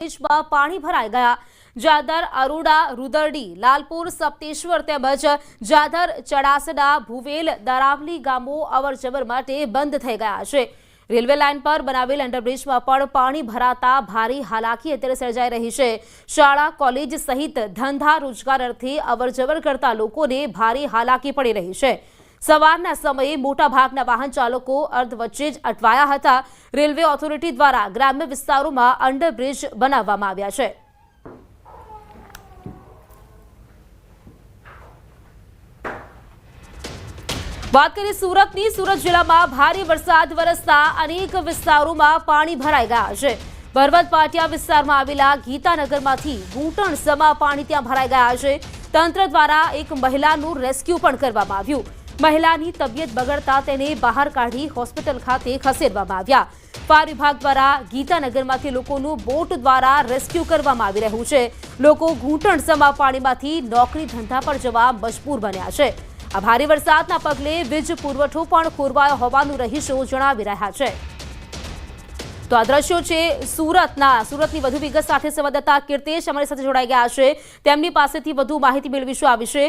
માં પાણી ભરાઈ ગયા। જાદર, અરોડા, રુદરડી, લાલપુર, સપ્તેશ્વર તેમજ જાદર, ચડાસડા, ભુવેલ, દરાવલી ગામો અવરજવર માટે બંધ થઈ ગયા છે। રેલવે લાઇન પર બનાવેલ અંડરબ્રિજમાં પણ પાણી ભરાતા ભારે હાલાકી અત્યારે સર્જાઈ રહી છે। શાળા, કોલેજ સહિત ધંધા રોજગાર અર્થે અવરજવર કરતા લોકોને ભારે હાલાકી પડી રહી છે। સવારના સમયે મોટાભાગના વાહન ચાલકો અર્ધ વચ્ચે જ અટવાયા હતા। રેલવે ઓથોરિટી દ્વારા ગ્રામ્ય વિસ્તારોમાં અંડરબ્રિજ બનાવવામાં આવ્યા છે। વાત કરીએ સુરતની। સુરત જિલ્લામાં ભારે વરસાદ વરસતા અનેક વિસ્તારોમાં પાણી ભરાઈ ગયા છે। ભરવત પાટિયા વિસ્તારમાં આવેલા ગીતાનગરમાંથી ઘૂંટણસમા પાણી ત્યાં ભરાઈ ગયા છે। તંત્ર દ્વારા એક મહિલાનું રેસ્ક્યુ પણ કરવામાં આવ્યું। મહિલાની તબિયત બગડતા તેને બહાર કાઢી હોસ્પિટલ ખાતે ખસેડવામાં આવ્યા। ફાયર વિભાગ દ્વારા ગીતાનગરમાંથી લોકોનું બોટ દ્વારા રેસ્ક્યુ કરવામાં આવી રહ્યું છે। લોકો ઘૂંટણસમા પાણીમાંથી નોકરી ધંધા પર જવા મજબૂર બન્યા છે। આ ભારે વરસાદના પગલે વીજ પુરવઠો પણ ખોરવાયો હોવાનું રહીશો જણાવી રહ્યા છે। તો આ દ્રશ્યો છે સુરતની વધુ વિગત સાથે સંવાદદાતા કીર્તેશ અમારી સાથે જોડાઈ ગયા છે। તેમની પાસેથી વધુ માહિતી મેળવીશું આ વિશે।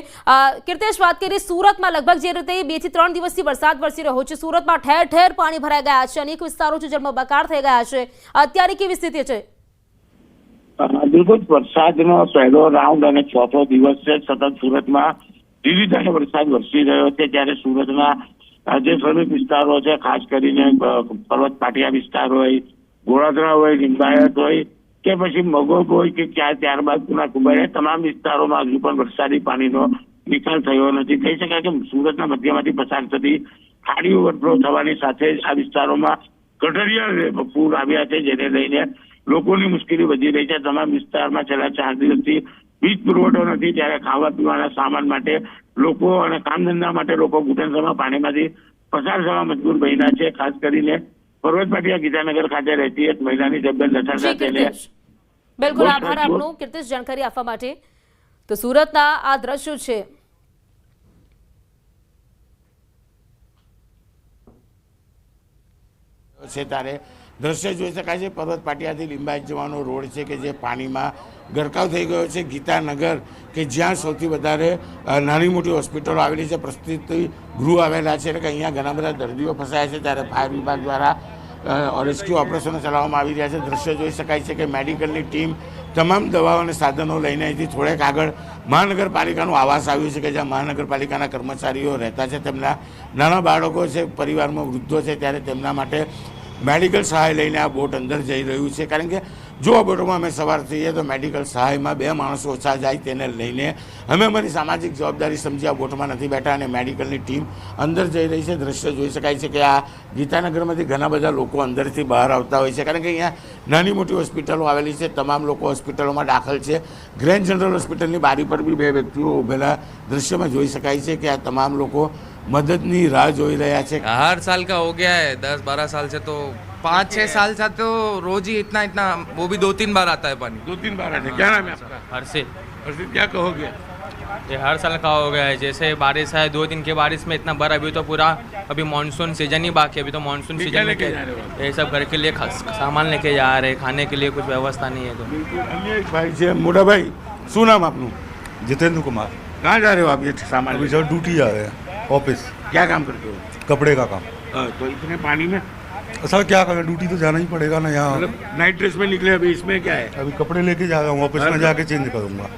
કીર્તેશ, વાત કરીએ સુરતમાં લગભગ જે રીતે 2 થી 3 દિવસથી વરસાદ વરસી રહ્યો છે, સુરતમાં ઠેર ઠેર પાણી ભરાઈ ગયા છે, અનેક વિસ્તારો છે જળબંબાકાર થઈ ગયા છે। અત્યારે કેવી સ્થિતિ છે? બિલકુલ, વરસાદનો પહેલો રાઉન્ડ અને ચોથો દિવસ છે। સતત સુરતમાં ધીરે વરસાદ વરસી રહ્યો છે, ત્યારે સુરતના જે શ્રમિક વિસ્તારો છે, ખાસ કરીને પર્વત પાટિયા વિસ્તાર હોય, ગોળાદરા હોય, લિંબાયત હોય કે પછી મગોબ હોય કે ત્યારબાદ કુંભારિયા, તમામ વિસ્તારોમાં હજુ પણ વરસાદી પાણીનો નિકાલ થયો નથી। કહી શકાય કે સુરતના મધ્યમાંથી પસાર થતી ખાડી ઓવરફ્લો થવાની સાથે જ આ વિસ્તારોમાં ગટરિયા પૂર આવ્યા છે, જેને લઈને લોકોની મુશ્કેલી વધી રહી છે। તમામ વિસ્તારમાં છેલ્લા 4 દિવસથી વીજ પુરવઠો નથી, ત્યારે ખાવા પીવાના સામાન માટે લોકો અને કામ ધંધા માટે લોકો ઘૂંટણસમા પાણીમાંથી પસાર થવા મજબૂર બન્યા છે। ખાસ કરીને પર્વત પાટિયા ગીતાનગર ખાતે રહેતી એક મહિલાની તબિયત લથડતા તેને બિલકુલ આભાર આપનો કીર્તેશ જાણકારી આપવા માટે। તો સુરતના આ દ્રશ્યો છે। ત્યારે દ્રશ્ય જોઈ શકાય છે પર્વત પાટિયાથી લિંબાયત જવાનો રોડ છે કે જે પાણીમાં ગરકાવ થઈ ગયો છે। ગીતાનગર કે જ્યાં સૌથી વધારે નાની મોટી હોસ્પિટલો આવેલી છે, પ્રસ્તુતિ ગૃહ આવેલા છે, એટલે કે અહીંયા ઘણા બધા દર્દીઓ ફસાયા છે, ત્યારે ફાયર વિભાગ દ્વારા રેસ્ક્યુ ઓપરેશનો ચલાવવામાં આવી રહ્યા છે। દ્રશ્ય જોઈ શકાય છે કે મેડિકલની ટીમ તમામ દવાઓ અને સાધનો લઈને અહીંથી થોડેક આગળ મહાનગરપાલિકાનું આવાસ આવ્યું છે કે જ્યાં મહાનગરપાલિકાના કર્મચારીઓ રહેતા છે, તેમના નાના બાળકો છે, પરિવારમાં વૃદ્ધો છે, ત્યારે તેમના માટે મેડિકલ સહાય લઈને આ બોટ અંદર જઈ રહ્યું છે। કારણ કે જો આ બોટમાં અમે સવાર થઈએ તો મેડિકલ સહાયમાં 2 માણસો ઓછા જાય, તેને લઈને અમે અમારી સામાજિક જવાબદારી સમજી આ બોટમાં નથી બેઠા અને મેડિકલની ટીમ અંદર જઈ રહી છે। દ્રશ્ય જોઈ શકાય છે કે આ ગીતાનગરમાંથી ઘણા બધા લોકો અંદરથી બહાર આવતા હોય છે, કારણ કે અહીંયા નાની મોટી હોસ્પિટલો આવેલી છે, તમામ લોકો હોસ્પિટલોમાં દાખલ છે। ગ્રેન્ડ જનરલ હોસ્પિટલની બારી પર બી 2 વ્યક્તિઓ ઉભેલા દ્રશ્યમાં જોઈ શકાય છે કે આ તમામ લોકો मददनी राह जोई रहा है। हर साल का हो गया है, 10-12 साल से, तो 5-6 साल से तो रोज ही इतना वो भी 2-3 बार आता है पानी। 2-3 बार आता है। क्या नाम है आपका? हर्षित। हर्षित, क्या कहोगे? ये हर साल का हो गया है। जैसे बारिश है 2 दिन के बारिश में इतना भर, अभी तो पूरा अभी मानसून सीजन ही बाकी है। अभी तो मानसून सीजन में ये सब घर के लिए सामान लेके जा रहे हैं, खाने के लिए कुछ व्यवस्था नहीं है। तो अन्य एक भाई से मोटा भाई, શું નામ આપનું? जितेंद्र कुमार। कहाँ जा रहे हो आप? ये सामान अभी सर ड्यूटी जा रहे हैं, ऑफिस। क्या काम करते हो? कपड़े का काम। तो इतने पानी में सर क्या करें, ड्यूटी तो जाना ही पड़ेगा ना। यहाँ मतलब नाइट ड्रेस में निकले, अभी इसमें क्या है? अभी कपड़े लेके जा रहा हूँ, ऑफिस में जाके चेंज करूँगा।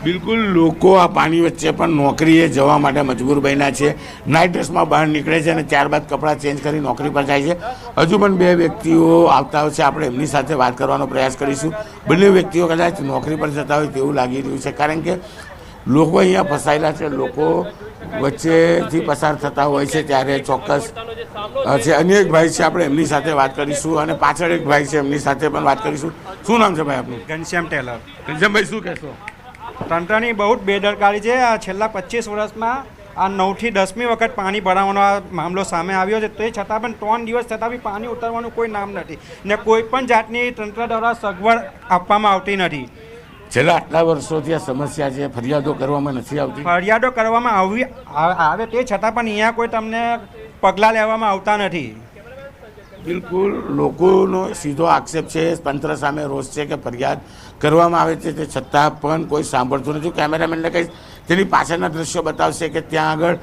બિલકુલ, લોકો આ પાણી વચ્ચે પણ નોકરીએ જવા માટે મજબૂર બન્યા છે। નાઇટ ડ્રેસમાં બહાર નીકળે છે અને ત્યારબાદ કપડાં ચેન્જ કરી નોકરી પર જાય છે। હજુ પણ 2 વ્યક્તિઓ આવતા હોય છે, આપણે એમની સાથે વાત કરવાનો પ્રયાસ કરીશું। બંને વ્યક્તિઓ કદાચ નોકરી પર જતા હોય તેવું લાગી રહ્યું છે, કારણ કે લોકો અહીંયા ફસાયેલા છે, લોકો વચ્ચેથી પસાર થતા હોય છે, ત્યારે ચોક્કસ છે। અન્ય એક ભાઈ છે, આપણે એમની સાથે વાત કરીશું અને પાછળ એક ભાઈ છે, એમની સાથે પણ વાત કરીશું। શું નામ છે ભાઈ આપનું? ઘનશ્યામ ટેલર। ઘનશ્યામભાઈ, શું કહેશો? તંત્રની બહુ બેદરકારી છે। આ છેલ્લા 25 વર્ષમાં આ 9 થી 10મી વખત પાણી ભરાવાનો આ મામલો સામે આવ્યો છે, તે છતાં પણ 3 દિવસ થતાં બી પાણી ઉતરવાનું કોઈ નામ નથી ને કોઈ પણ જાતની તંત્ર દ્વારા સગવડ આપવામાં આવતી નથી। છેલ્લા આટલા વર્ષોથી આ સમસ્યા છે, ફરિયાદો કરવામાં નથી આવતી? ફરિયાદો કરવામાં આવે તે છતાં પણ અહીંયા કોઈ તમને પગલાં લેવામાં આવતા નથી। બિલકુલ લોકોનો સીધો આક્ષેપ છે, તંત્ર સામે રોષ છે કે ફરિયાદ કરવામાં આવે છે તે છતાં પણ કોઈ સાંભળતું નથી. કેમેરામેનને કહીશ તેની પાછળના દ્રશ્યો બતાવશે કે ત્યાં આગળ